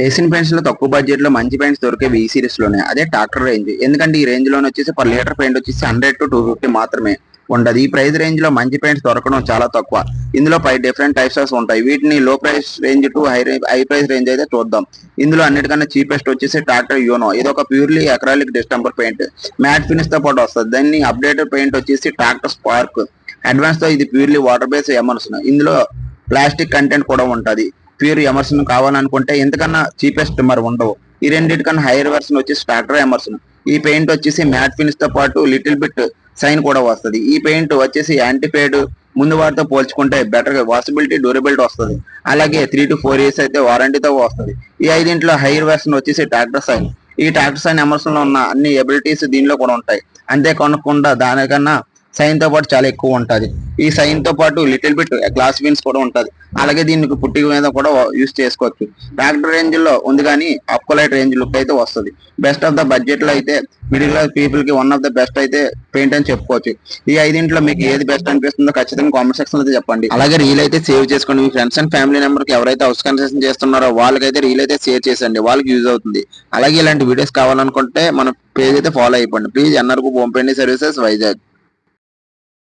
Asian paints లో తక్కువ budget లో మంచి పెయింట్స్ దొరికే ఈ సిరీస్ లోనే అదే ట్రాక్టర్ రేంజ్. ఎందుకంటే ఈ రేంజ్ లోనే వచ్చేసి పర్ లీటర్ పెయింట్ వచ్చేసి 100 to 250 మాత్రమే ఉండదు. ఈ ప్రైస్ రేంజ్ లో మంచి పెయింట్స్ దొరకడం చాలా తక్కువ. ఇందులో 5 డిఫరెంట్ టైప్స్ ఉంటాయి. వీటిని లో price range to high price range అయితే చూద్దాం. ఇందులో అన్నిటికన్నా చీపెస్ట్ వచ్చేసి ట్రాక్టర్ యూనో. ఇది ఒక purely acrylic distemper paint, matt finish తో పాటు వస్తుంది. దాన్ని అప్డేటెడ్ పెయింట్ వచ్చేసి ట్రాక్టర్ స్పార్క్ అడ్వాన్స్ తో. ఇది ప్యూర్లీ వాటర్ బేస్ ఎమర్షన్. ఇందులో ప్లాస్టిక్ కంటెంట్ కూడా ఉంటది. ప్యూర్ ఎమర్సన్ కావాలనుకుంటే ఎంతకన్నా చీపెస్ట్ మరి ఉండవు. ఈ రెండింటికన్నా హైయర్ వర్షన్ వచ్చేసి ట్రాక్టర్ ఎమర్సన్. ఈ పెయింట్ వచ్చేసి మ్యాట్ ఫినిష్ తో పాటు లిటిల్ బిట్ సైన్ కూడా వస్తుంది. ఈ పెయింట్ వచ్చేసి యాంటీఫేడ్, ముందు వాటితో పోల్చుకుంటే బెటర్ వాషబిలిటీ, డ్యూరబిలిటీ వస్తుంది. అలాగే 3 to 4 years అయితే వారంటీతో వస్తుంది. ఈ ఐదింట్లో హైయర్ వర్షన్ వచ్చేసి ట్రాక్టర్ సైన్. ఈ ట్రాక్టర్ సైన్ ఎమర్సన్ లో ఉన్న అన్ని ఎబిలిటీస్ దీనిలో కూడా ఉంటాయి. అంతేకాకుండా దానికన్నా సైన్ తో పాటు చాలా ఎక్కువ ఉంటది. ఈ సైన్ తో పాటు లిటిల్ బిట్ గ్లాస్ విన్స్ కూడా ఉంటది. అలాగే దీనికి పుట్టిక మీద కూడా యూస్ చేసుకోవచ్చు. ట్రాక్టర్ రేంజ్ లో ఉంది కానీ అప్కోలైట్ రేంజ్ లుక్ అయితే వస్తుంది. బెస్ట్ ఆఫ్ ద బడ్జెట్ లో అయితే మిడిల్ క్లాస్ పీపుల్ కి వన్ ఆఫ్ ద బెస్ట్ అయితే పెయింట్ అని చెప్పుకోవచ్చు. ఈ ఐదింట్లో మీకు ఏది బెస్ట్ అనిపిస్తుందో ఖచ్చితంగా కామెంట్ సెక్షన్ లో అయితే చెప్పండి. అలాగే రీల్ అయితే సేవ్ చేసుకోండి. మీ ఫ్రెండ్స్ అండ్ ఫ్యామిలీ మెంబర్ కి ఎవరైతే హౌస్ కన్స్ట్రక్షన్ చేస్తున్నారో వాళ్ళకైతే రీల్ అయితే షేర్ చేసండి, వాళ్ళకి యూజ్ అవుతుంది. అలాగే ఇలాంటి వీడియోస్ కావాలనుకుంటే మన పేజ్ అయితే ఫాలో అయిపోండి ప్లీజ్. ఎన్ఆర్కు హోమ్ పెయింటింగ్ సర్వీసెస్ వైజాగ్.